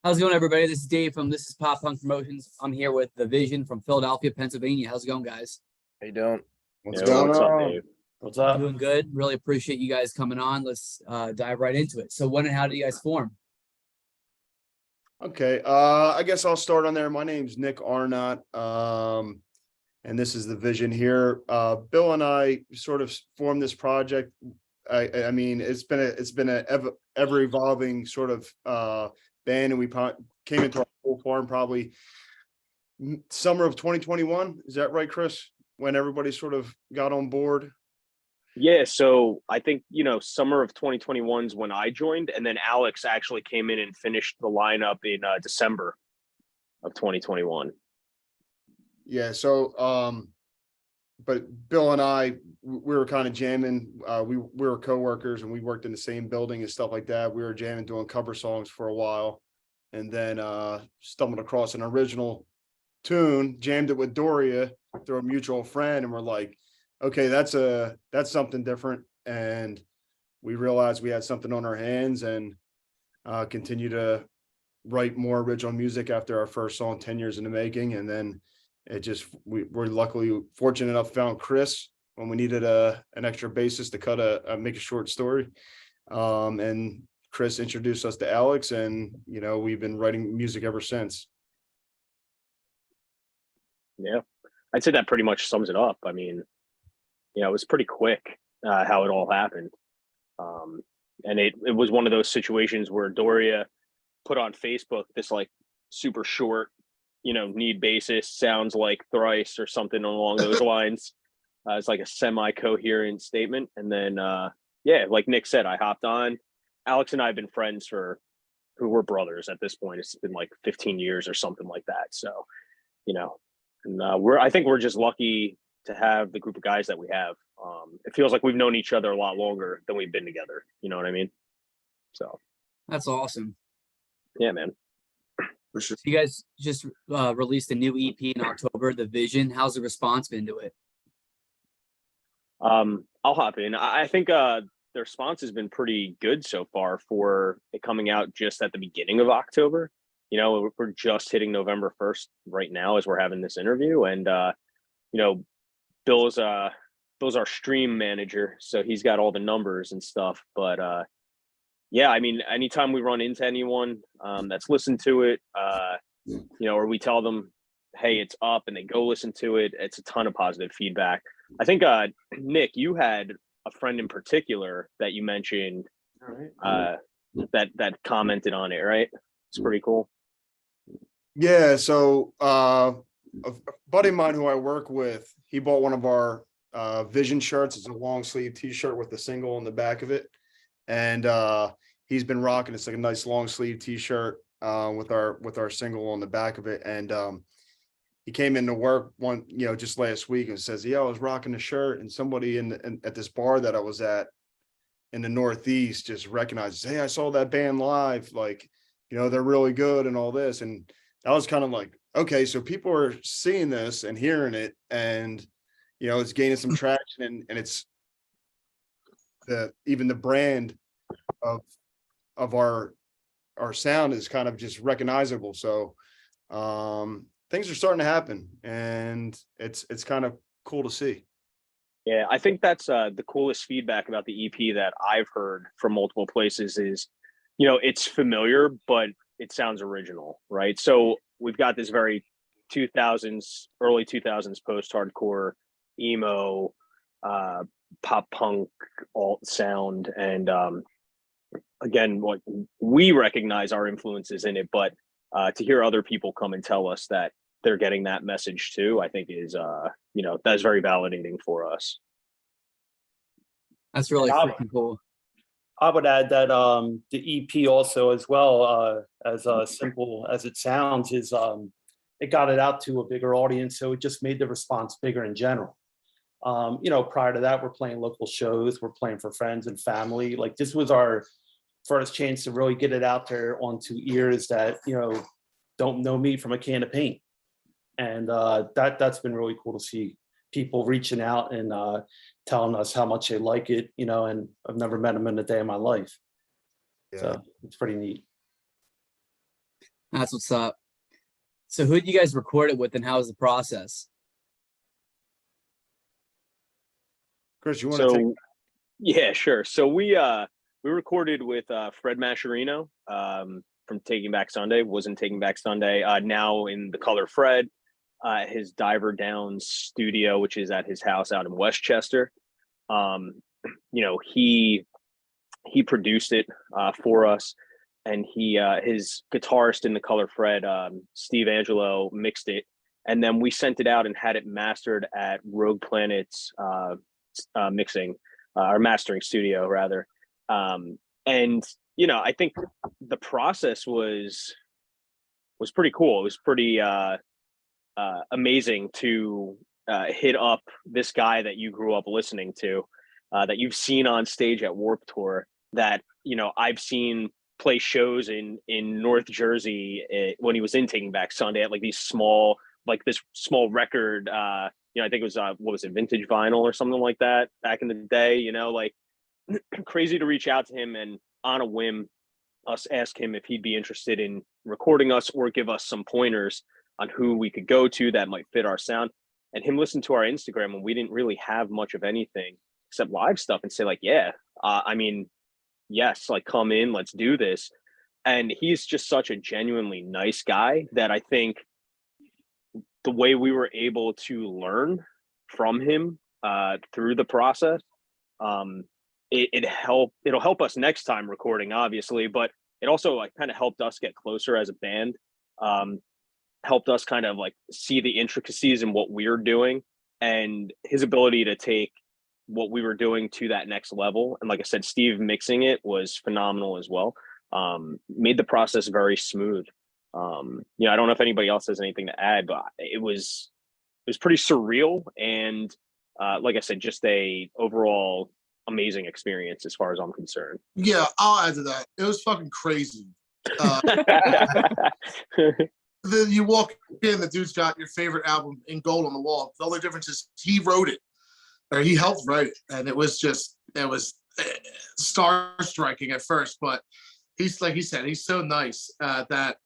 How's it going, everybody? This is Dave from This is Pop Punk Promotions. I'm here with theVision from Philadelphia, Pennsylvania. How's it going, guys? How you doing? What's going on? Dave? What's up? Doing good. Really appreciate you guys coming on. Let's dive right into it. So when and how did you guys form? Okay, I guess I'll start on there. My name's Nick Arnott, and this is theVision here. Bill and I sort of formed this project. I mean, it's been a ever evolving sort of band, and we came into our full form probably summer of 2021. Is that right, Chris? When everybody sort of got on board? Yeah, so I think, summer of 2021 is when I joined, and then Alex actually came in and finished the lineup in December of 2021. Yeah, so but Bill and I, we were kind of jamming. We were coworkers and we worked in the same building and stuff like that. We were jamming, doing cover songs for a while, and then stumbled across an original tune, jammed it with Doria through a mutual friend, and we're like, okay, that's something different. And we realized we had something on our hands, and continue to write more original music after our first song, 10 years in the making. And then it just, we're luckily fortunate enough found Chris when we needed an extra bassist to cut make a short story. And Chris introduced us to Alex, and we've been writing music ever since. Yeah, I'd say that pretty much sums it up. I mean, it was pretty quick how it all happened. And it was one of those situations where Doria put on Facebook this like super short, need bassist, sounds like Thrice or something along those lines. It's like a semi-coherent statement. And then, yeah, like Nick said, I hopped on. Alex and I have been friends who were brothers at this point. It's been like 15 years or something like that. So, and I think we're just lucky to have the group of guys that we have. It feels like we've known each other a lot longer than we've been together. You know what I mean? So That's awesome. Yeah, man. For sure. So you guys just released a new EP in October, theVision. How's the response been to it? I'll hop in. I think the response has been pretty good so far for it coming out just at the beginning of October. We're just hitting November 1st right now as we're having this interview. And, Bill's our stream manager, so he's got all the numbers and stuff. But yeah, I mean, anytime we run into anyone that's listened to it, or we tell them, hey, it's up, and they go listen to it, it's a ton of positive feedback. I think Nick, you had a friend in particular that you mentioned that commented on it, right? It's pretty cool. Yeah, so a buddy of mine who I work with, he bought one of our Vision shirts. It's a long sleeve t-shirt with a single on the back of it, and he's been rocking. It's like a nice long sleeve t-shirt with our single on the back of it. And he came into work just last week and says, yeah, I was rocking the shirt, and somebody at this bar that I was at in the Northeast just recognizes, hey, I saw that band live, like, they're really good and all this. And I was kind of like, okay, so people are seeing this and hearing it, and it's gaining some traction, and it's even the brand of our sound is kind of just recognizable. So things are starting to happen, and it's kind of cool to see. Yeah, I think that's the coolest feedback about the EP that I've heard from multiple places is, it's familiar, but it sounds original, right? So we've got this very 2000s, early 2000s post-hardcore emo, pop punk alt sound, and again, what we recognize our influences in it, but to hear other people come and tell us that they're getting that message too, I think is that's very validating for us. That's really freaking cool. I would add that the EP also, as well, as simple as it sounds, is it got it out to a bigger audience, so it just made the response bigger in general. Prior to that, we're playing local shows, we're playing for friends and family. Like, this was our first chance to really get it out there onto ears that don't know me from a can of paint, and that's been really cool to see people reaching out and telling us how much they like it, and I've never met them in a day of my life. Yeah. So it's pretty neat. That's what's up. So who did you guys record it with, and how was the process? Chris, you want to take? So yeah, sure. So we recorded with Fred Mascherino from Taking Back Sunday, wasn't Taking Back Sunday, now in the Color Fred, his Diver Down studio, which is at his house out in Westchester. He produced it for us, and his guitarist in the Color Fred, Steve Angelo, mixed it, and then we sent it out and had it mastered at Rogue Planet's mixing or mastering studio rather. And I think the process was pretty cool. It was pretty amazing to hit up this guy that you grew up listening to, that you've seen on stage at Warped Tour, that I've seen play shows in North Jersey when he was in Taking Back Sunday at like these small, like this small record, I think it was what was it, Vintage Vinyl or something like that back in the day, like crazy to reach out to him and on a whim us ask him if he'd be interested in recording us or give us some pointers on who we could go to that might fit our sound, and him listen to our Instagram when we didn't really have much of anything except live stuff and say like, yeah, yes, like come in, let's do this. And he's just such a genuinely nice guy that I think the way we were able to learn from him through the process, it'll help us next time recording, obviously, but it also like kind of helped us get closer as a band, helped us kind of like see the intricacies in what we're doing, and his ability to take what we were doing to that next level. And like I said, Steve mixing it was phenomenal as well. Made the process very smooth. I don't know if anybody else has anything to add, but it was pretty surreal. And like I said, just a overall amazing experience as far as I'm concerned. Yeah, I'll add to that. It was fucking crazy. Then you walk in, the dude's got your favorite album in gold on the wall. The only difference is he wrote it, or he helped write it, and it was star-striking at first. But he's like he said, he's so nice that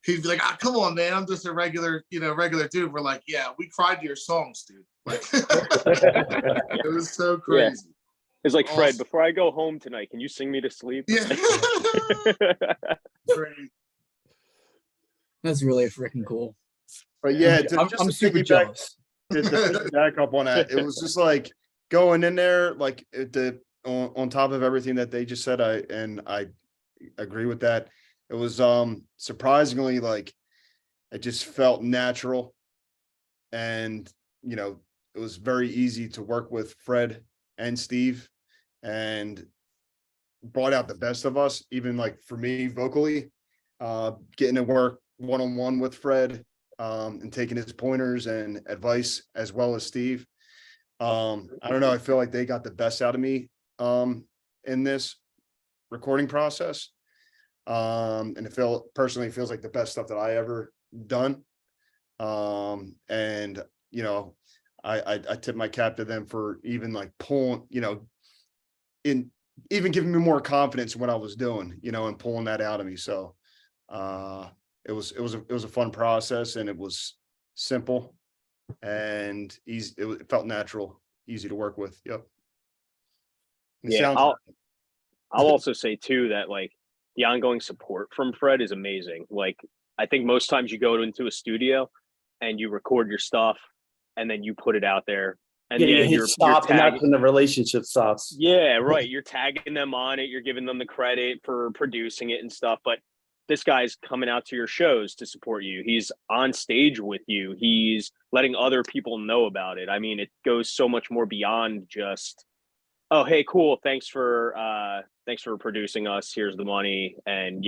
he'd be like, come on, man, I'm just a regular dude. We're like, yeah, we cried to your songs, dude. Like, it was so crazy. Yeah. It's like, awesome. Fred, before I go home tonight, can you sing me to sleep? Yeah. That's really freaking cool. But yeah, I'm super jealous. To back up on that, it was just like going in there, like on top of everything that they just said. I agree with that. It was surprisingly, like, it just felt natural, and it was very easy to work with Fred and Steve, and brought out the best of us. Even like for me vocally, getting to work one-on-one with Fred, and taking his pointers and advice, as well as Steve. I don't know, I feel like they got the best out of me in this recording process. And it personally feels like the best stuff that I ever done. And I tip my cap to them for even like pulling, in even giving me more confidence in what I was doing, and pulling that out of me. So it was a fun process, and it was simple and easy. It felt natural, easy to work with. Yep. Yeah, I'll also say too that like the ongoing support from Fred is amazing. Like, I think most times you go into a studio and you record your stuff and then you put it out there, and you stop, and that's when the relationship stops. Yeah, right. You're tagging them on it. You're giving them the credit for producing it and stuff. But this guy's coming out to your shows to support you. He's on stage with you. He's letting other people know about it. I mean, it goes so much more beyond just, oh, hey, cool, thanks for producing us, here's the money, and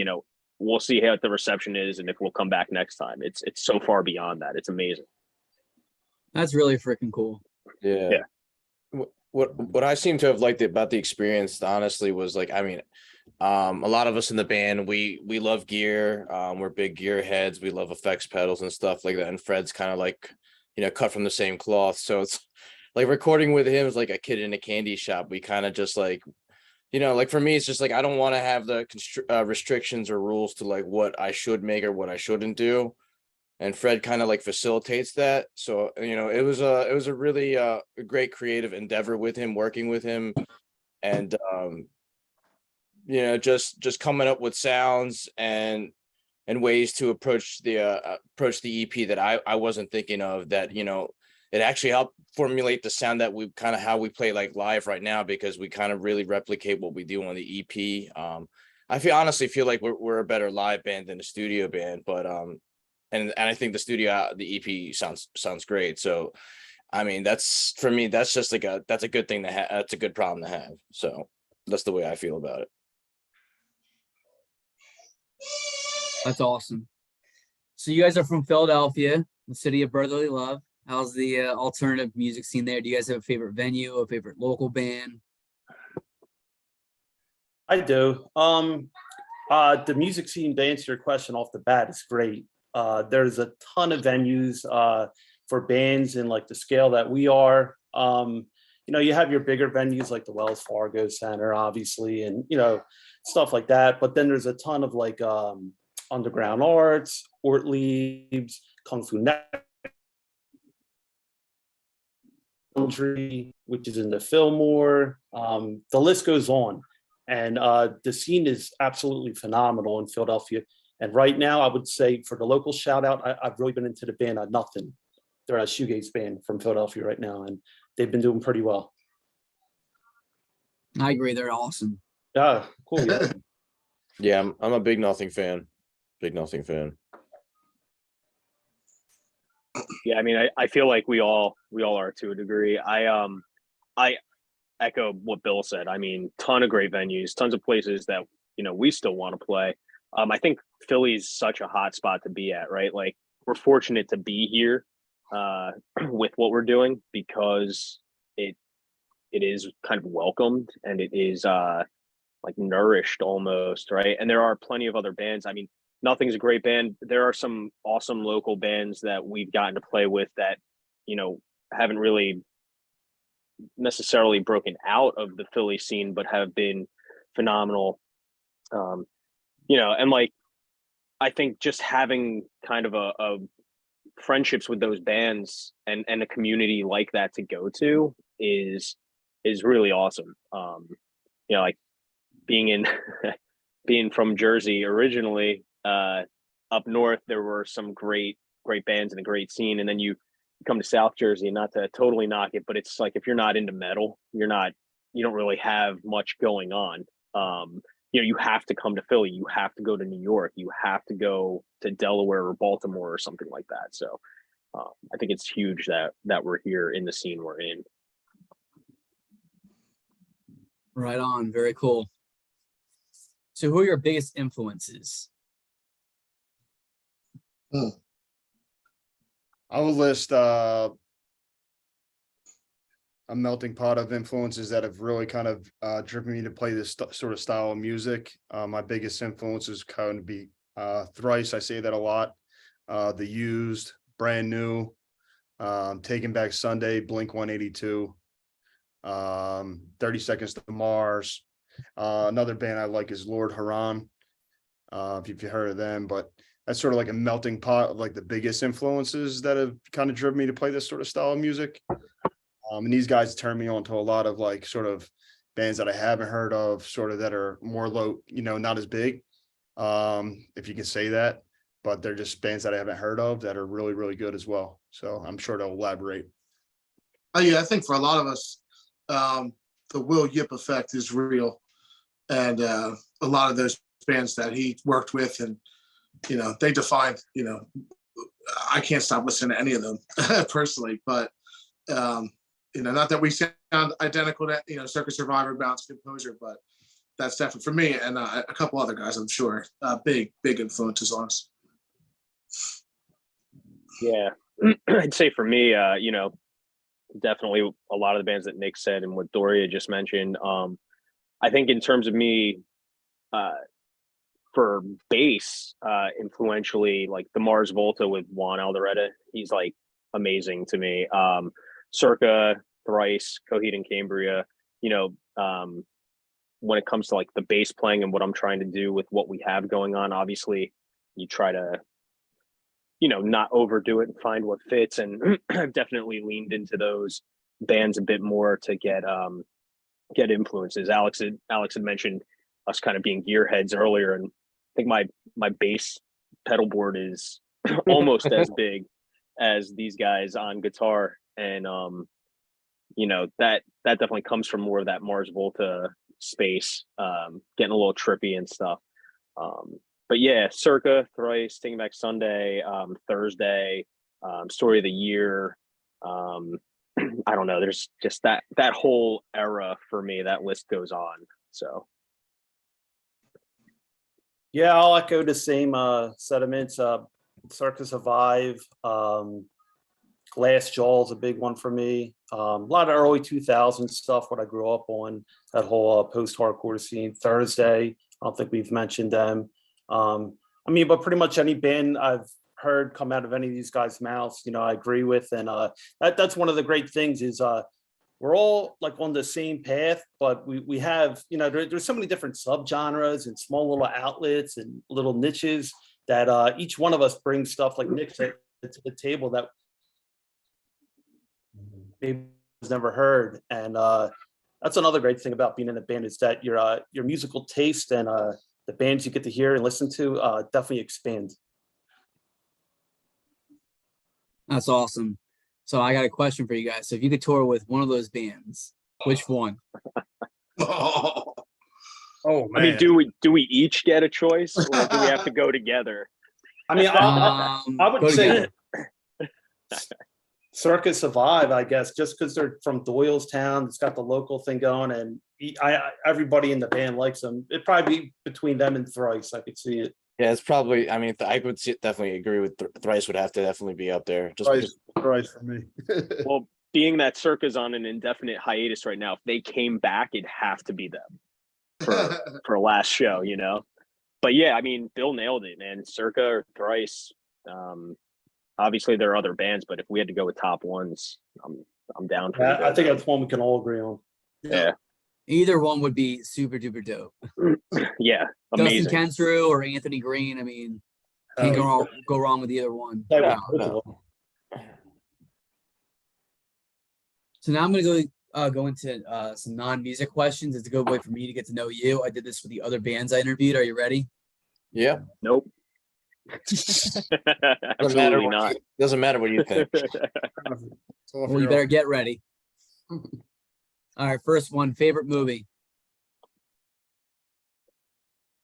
we'll see how the reception is and if we'll come back next time. It's so far beyond that. It's amazing. That's really freaking cool. Yeah. What I seem to have liked about the experience, honestly, was like, I mean, a lot of us in the band, we love gear. We're big gear heads. We love effects pedals and stuff like that. And Fred's kind of like, cut from the same cloth. So it's like recording with him is like a kid in a candy shop. We kind of just like like for me, it's just like I don't want to have the restrictions or rules to like what I should make or what I shouldn't do. And Fred kind of like facilitates that. So, it was a really a great creative endeavor with him, working with him, and just coming up with sounds and ways to approach the EP that I wasn't thinking of, that it actually helped formulate the sound that we kind of how we play like live right now, because we kind of really replicate what we do on the EP. I honestly feel like we're a better live band than a studio band, but and I think the EP sounds great. So I mean, that's for me, that's just like that's a good thing to have. That's a good problem to have. So that's the way I feel about it. That's awesome. So you guys are from Philadelphia, the city of brotherly love. How's the alternative music scene there? Do you guys have a favorite venue, a favorite local band? I do. The music scene, to answer your question off the bat, is great. There's a ton of venues for bands in like the scale that we are. You have your bigger venues like the Wells Fargo Center, obviously, and stuff like that. But then there's a ton of like Underground Arts, Ortlieb's, Kung Fu Country, which is in the Fillmore. The list goes on. And the scene is absolutely phenomenal in Philadelphia. And right now, I would say for the local shout out, I've really been into the band Nothing. They're a shoegaze band from Philadelphia right now, and they've been doing pretty well. I agree. They're awesome. Yeah, cool. Yeah. Yeah, I'm a big Nothing fan. Big Nothing fan. Yeah, I mean, I feel like we all are to a degree. I echo what Bill said. I mean, ton of great venues, tons of places that we still want to play. I think Philly's such a hot spot to be at, right? Like, we're fortunate to be here with what we're doing, because it is kind of welcomed, and it is like nourished almost, right? And there are plenty of other bands. I mean, Nothing's a great band. There are some awesome local bands that we've gotten to play with that haven't really necessarily broken out of the Philly scene, but have been phenomenal. And like, I think just having kind of a friendships with those bands and a community like that to go to is really awesome. Like being from Jersey originally, up north, there were some great bands and a great scene. And then you come to South Jersey, not to totally knock it, but it's like, if you're not into metal, you don't really have much going on. You have to come to Philly, you have to go to New York, you have to go to Delaware or Baltimore or something like that. So I think it's huge that we're here in the scene we're in. Right on. Very cool. So who are your biggest influences? I would list a melting pot of influences that have really kind of driven me to play this sort of style of music. My biggest influences kind of be Thrice. I say that a lot. The Used, Brand New, Taking Back Sunday, Blink 182, 30 Seconds to Mars. Another band I like is Lord Haran, if you've heard of them, but that's sort of like a melting pot of like the biggest influences that have kind of driven me to play this sort of style of music. And these guys turn me on to a lot of like sort of bands that I haven't heard of, sort of that are more low, not as big, if you can say that, but they're just bands that I haven't heard of that are really, really good as well. So I'm sure they'll elaborate. Oh yeah, I think for a lot of us, the Will Yip effect is real, and a lot of those bands that he worked with, and they defined. I can't stop listening to any of them personally, but not that we sound identical to Circus Survivor, Bounce Composer, but that's definitely for me and a couple other guys, I'm sure, big influences on us. Yeah, I'd say for me, definitely a lot of the bands that Nick said and what Doria just mentioned. I think in terms of me, for bass, influentially, like the Mars Volta with Juan Alderete, he's like amazing to me. Circa, Thrice, Coheed and Cambria, when it comes to like the bass playing and what I'm trying to do with what we have going on, obviously you try to, not overdo it and find what fits. And I've definitely leaned into those bands a bit more to get influences. Alex had mentioned us kind of being gearheads earlier, and I think my bass pedal board is almost as big as these guys on guitar. And that definitely comes from more of that Mars Volta space, getting a little trippy and stuff. But yeah, Circa, Thrice, Taking Back Sunday, Thursday, Story of the Year. I don't know. There's just that whole era for me. That list goes on. So Yeah, I'll echo the same sentiments. Circus Survive, Glass Jaw's a big one for me. A lot of early 2000s stuff, what I grew up on, that whole post-hardcore scene. Thursday, I don't think we've mentioned them. But pretty much any band I've heard come out of any of these guys' mouths, I agree with. And that's one of the great things is we're all like on the same path, but we have, there's so many different subgenres and small little outlets and little niches that each one of us brings stuff like Nick said to the table that maybe has never heard. And that's another great thing about being in a band is that your musical taste and the bands you get to hear and listen to definitely expand. That's awesome. So I got a question for you guys. So if you could tour with one of those bands, which one? Oh, Oh I mean, do we each get a choice, or do we have to go together? I mean, I Go would say together. Circus Survive, I guess, just because they're from Doylestown. It's got the local thing going, and everybody in the band likes them. It'd probably be between them and Thrice. I could see it. Yeah, it's probably. I mean, I would definitely agree with Thrice. Would have to definitely be up there. Thrice for me. Well, being that Circa's on an indefinite hiatus right now, if they came back, it'd have to be them for last show, But yeah, I mean, Bill nailed it, man. Circa or Thrice. Obviously, there are other bands, but if we had to go with top ones, I'm down for I think that's one we can all agree on. Yeah. Either one would be super duper dope. Yeah, amazing. Dustin Kensrue or Anthony Green. I mean, can't go wrong with either one. Yeah, So now I'm gonna go into some non-music questions. It's a good way for me to get to know you. I did this for the other bands I interviewed. Are you ready? yeah. Nope. Absolutely not. Doesn't matter what you think. Well, you better get ready. All right, first one. Favorite movie?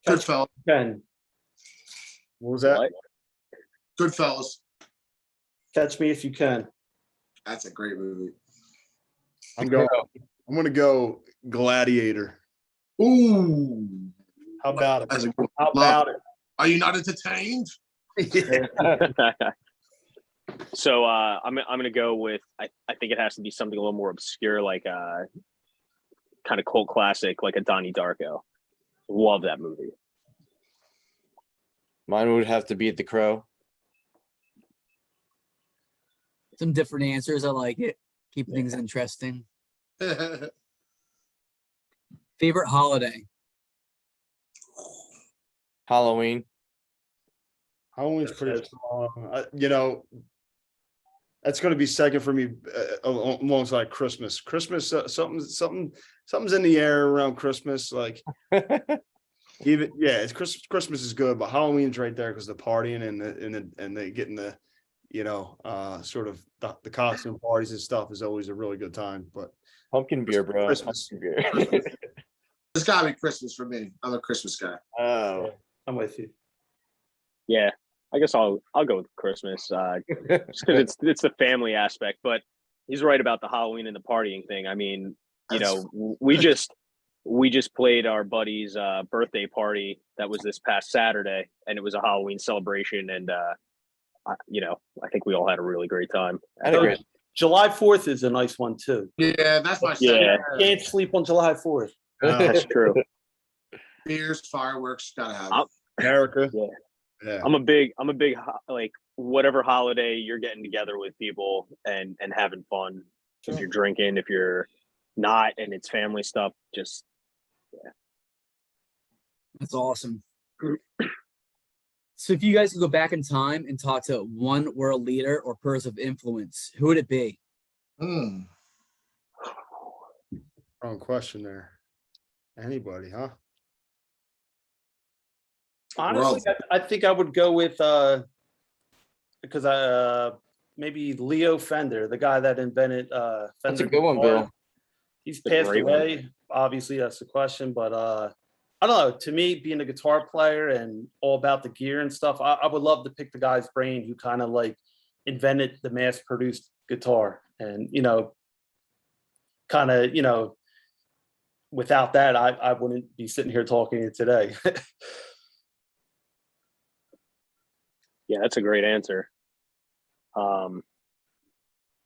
Goodfellas. Ken, What was that? What? Goodfellas. Catch Me If You Can. That's a great movie. I'm gonna go Gladiator. Ooh. How about it? That's a good How about it? Are you not entertained? So I'm gonna go with I think it has to be something a little more obscure, like kind of cult classic, like a Donnie Darko. Love that movie. Mine would have to be The Crow. Some different answers. I like it. Keep things interesting. Favorite holiday? Halloween. Halloween's pretty strong. That's going to be second for me alongside Christmas. Christmas, something's in the air around Christmas. Like it's Christmas is good, but Halloween's right there because the partying and they getting the sort of the costume parties and stuff is always a really good time. But Pumpkin beer, bro. Christmas. Pumpkin beer. It's gotta be Christmas for me. I'm a Christmas guy. Oh. I'm with you. Yeah, I guess I'll go with Christmas, just because it's the family aspect. But he's right about the Halloween and the partying thing. I mean, we just played our buddy's birthday party that was this past Saturday, and it was a Halloween celebration, and I think we all had a really great time. July 4th is a nice one too. Yeah, that's my Yeah. second. Can't sleep on July 4th. That's true. Beers, fireworks, gotta have I'll- it. America. Yeah. I'm a big like whatever holiday you're getting together with people and having fun. If you're drinking, if you're not, and it's family stuff, just That's awesome. So if you guys could go back in time and talk to one world leader or person of influence, who would it be? Hmm. Wrong question there. Anybody, huh? Honestly, I think I would go with because maybe Leo Fender, the guy that invented Fender. That's a good one, guitar. Bill. He's That's a passed great one. away. Obviously, that's the question, but I don't know. To me, being a guitar player and all about the gear and stuff, I would love to pick the guy's brain who kind of like invented the mass-produced guitar, and kind of without that, I wouldn't be sitting here talking to you today. Yeah, that's a great answer. I don't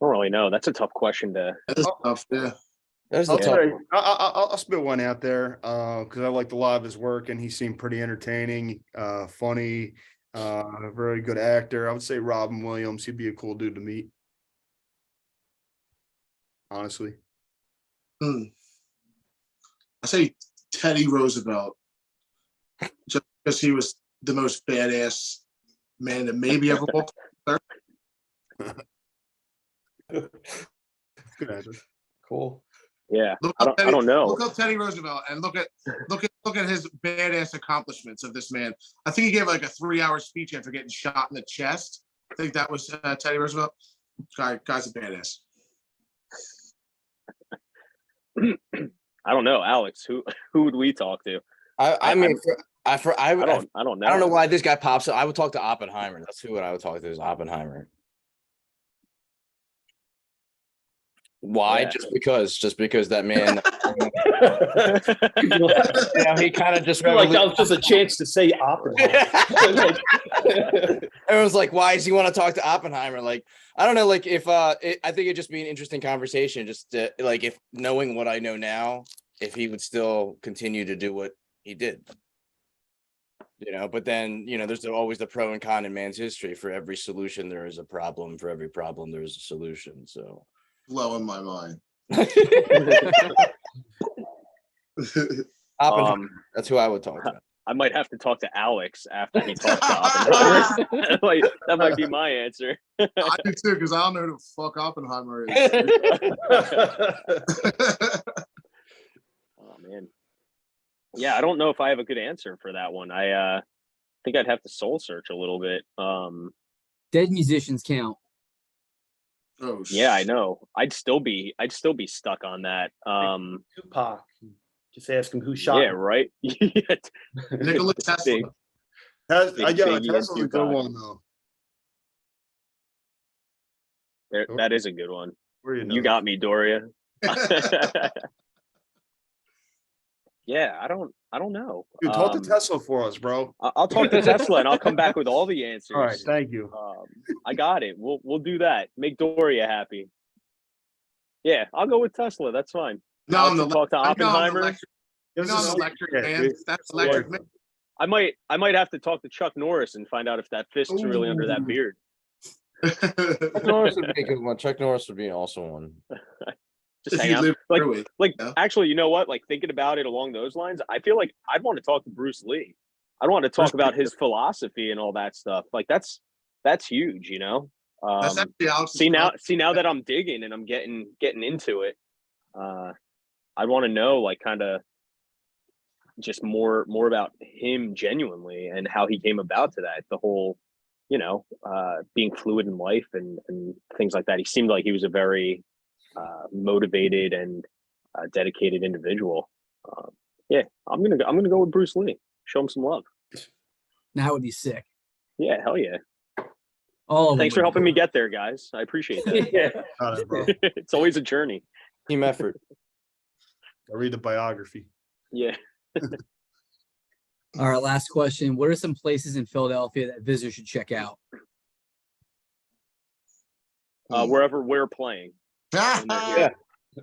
really know. That's a tough question to. That's tough. Yeah. That's the I'll tough tell you, one. I'll spit one out there because I liked a lot of his work and he seemed pretty entertaining, funny, very good actor. I would say Robin Williams. He'd be a cool dude to meet. Honestly. Hmm. I say Teddy Roosevelt, just because he was the most badass man that maybe ever walked. Good answer. Cool. Yeah, Look I up don't know. Look up Teddy Roosevelt and look at his badass accomplishments of this man. I think he gave like a 3-hour speech after getting shot in the chest. I think that was Teddy Roosevelt. Guy's a badass. I don't know, Alex. Who would we talk to? I mean, I don't know. I don't know why this guy pops up. I would talk to Oppenheimer. That's who I would talk to is Oppenheimer. Why? Yeah. Just because that man, he kind of just Like that was just a chance to say Oppenheimer. Everyone's like, why does he want to talk to Oppenheimer? Like, I don't know. Like, if I think it'd just be an interesting conversation. Just to, like, if knowing what I know now, if he would still continue to do what he did. But then, there's always the pro and con in man's history. For every solution, there is a problem. For every problem, there is a solution. So, Blowing my mind. Oppenheimer, that's who I would talk to. I might have to talk to Alex after he talks to Oppenheimer. Like, that might be my answer. I do too, because I don't know who the fuck Oppenheimer is. Oh man. Yeah, I don't know if I have a good answer for that one. I think I'd have to soul search a little bit. Dead musicians count. Oh, Yeah, I know. I'd still be stuck on that. Tupac. Just ask him who shot Yeah, him. right. Nikola Tesla. Big. That's Big Biggie and a good Tupac. one though. That is a good one. Where You got me, Doria. Yeah, I don't know. Dude, talk to Tesla for us, bro. I'll talk to Tesla and I'll come back with all the answers. All right, thank you. I got it. We'll do that. Make Doria happy. Yeah, I'll go with Tesla. That's fine. No, Alex I'm the will talk to Oppenheimer. electric man. That's electric man. I might have to talk to Chuck Norris and find out if that fist is really under that beard. Chuck Norris would be a good one. Chuck Norris would be an awesome one. Just If hang you out. live Like, through it, yeah. Actually, you know what? Like, thinking about it along those lines, I feel like I'd want to talk to Bruce Lee. I'd want to talk about his philosophy and all that stuff. Like, that's huge, That's actually Alex's See now that I'm digging and I'm getting into it, I want to know, like, kind of just more about him genuinely and how he came about to that. The whole, being fluid in life and things like that. He seemed like he was a very motivated and dedicated individual. Yeah, I'm gonna go with Bruce Lee. Show him some love. Now that would be sick. Yeah, hell yeah. All of Thanks them for would helping be me get there, guys. I appreciate that. Yeah. Got it, bro. It's always a journey. Team effort. I read the biography. Yeah. All right, last question. What are some places in Philadelphia that visitors should check out? Wherever we're playing. Yeah,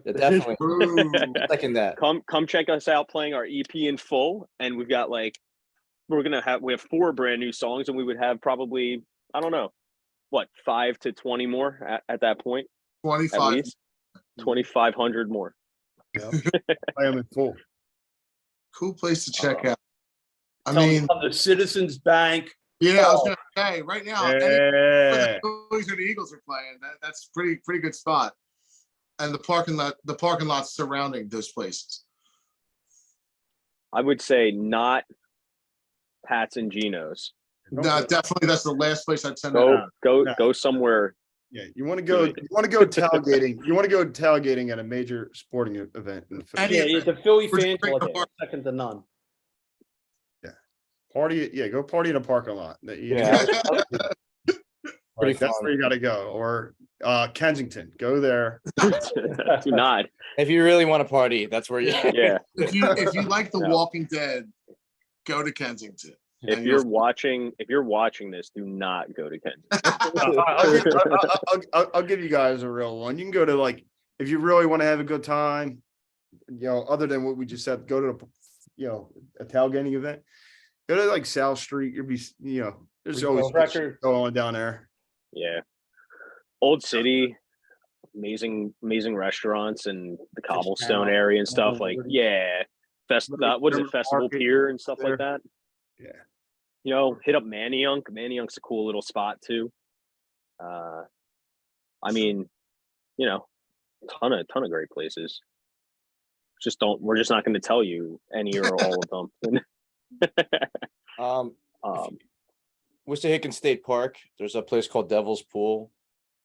definitely. Ooh. Second that. Come check us out playing our EP in full, and we've got we have 4 brand new songs, and we would have probably, I don't know, what, 5 to 20 more at that point. 25. At least 2,500 more. Yep. I am in full. Cool place to check out. I Tell mean, them on the Citizens Bank. yeah, I was gonna say right now, any Yeah. the Phillies or the Eagles are playing, that's pretty good spot. And the parking lots surrounding those places. I would say not Pat's and Geno's. No, definitely that's the last place I'd send Go that. go somewhere. Yeah, you want to go tailgating. You want to go tailgating at a major sporting event. In the Any Yeah, event. the Philly We're just fans bringing are the park- second to none. Party, yeah, go party in a parking lot. Yeah. Pretty Right, that's fun. where you got to go. Or Kensington, go there. Do not. If you really want to party, that's where you. Yeah. If you like The Yeah. Walking Dead, go to Kensington. If you're watching this, do not go to Kensington. I'll give you guys a real one. You can go to, like, if you really want to have a good time, other than what we just said, go to a tailgating event. Go to like South Street. You'll be, there's Record. always good shit going on down there. Yeah. Old City, amazing restaurants and the cobblestone area and stuff. Like, yeah. What is it? Festival Pier and stuff like that. Yeah. Hit up Manayunk. Manayunk's a cool little spot too. I mean, ton of great places. We're just not going to tell you any or all of them. Wissahickon State Park, there's a place called Devil's Pool.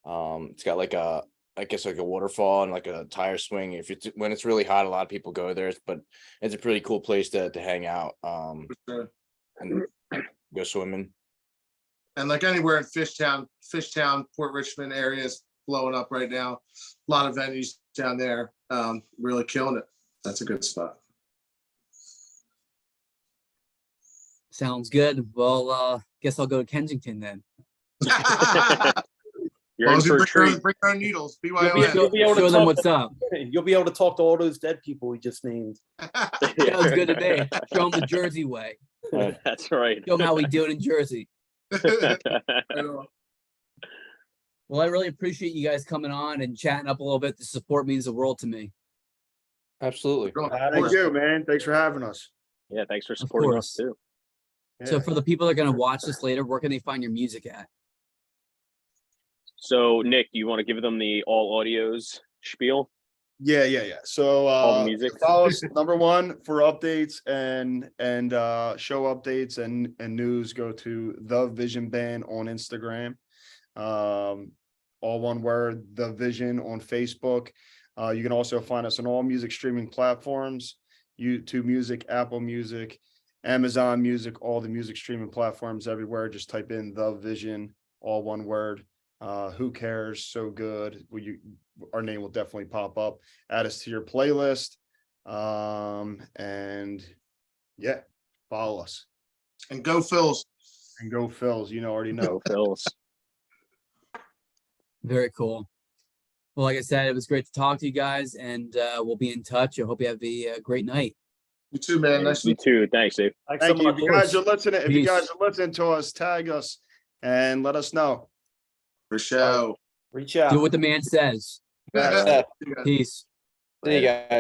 It's got like a waterfall and like a tire swing. When it's really hot, a lot of people go there, but it's a pretty cool place to hang out and go swimming. And like anywhere in Fishtown, Port Richmond area is blowing up right now. A lot of venues down there, really killing it. That's a good spot. Sounds good. Well, guess I'll go to Kensington then. You're in for a treat. Bring our needles. Show, BYON. You'll be able to show them talk- what's up. You'll be able to talk to all those dead people we just named. Sounds good to me. Show them the Jersey way. That's right. Show them how we do it in Jersey. Well, I really appreciate you guys coming on and chatting up a little bit. The support means the world to me. Absolutely. Thank you, man. Thanks for having us. Yeah, thanks for supporting us course. too. So Yeah. for the people that are going to watch this later, where can they find your music at? So, Nick, do you want to give them the all audios spiel? Yeah. So All the music. follow us, number one, for updates and show updates and news. Go to theVision Band on Instagram. All one word, theVision on Facebook. You can also find us on all music streaming platforms: YouTube Music, Apple Music, Amazon Music, all the music streaming platforms everywhere. Just type in theVision, all one word. Who cares? So good. Our name will definitely pop up. Add us to your playlist. And yeah, follow us. And go Phils. And go Phils. Already know. No, Phil's. Very cool. Well, like I said, it was great to talk to you guys, and we'll be in touch. I hope you have a great night. You too, man. Nice to You meet you. too. Thanks, Dave. Thanks Thank so you. much. If you guys are listening, Peace. to us, tag us and let us know. For show. Reach out. Do what the man says. Yeah. Peace. See you guys.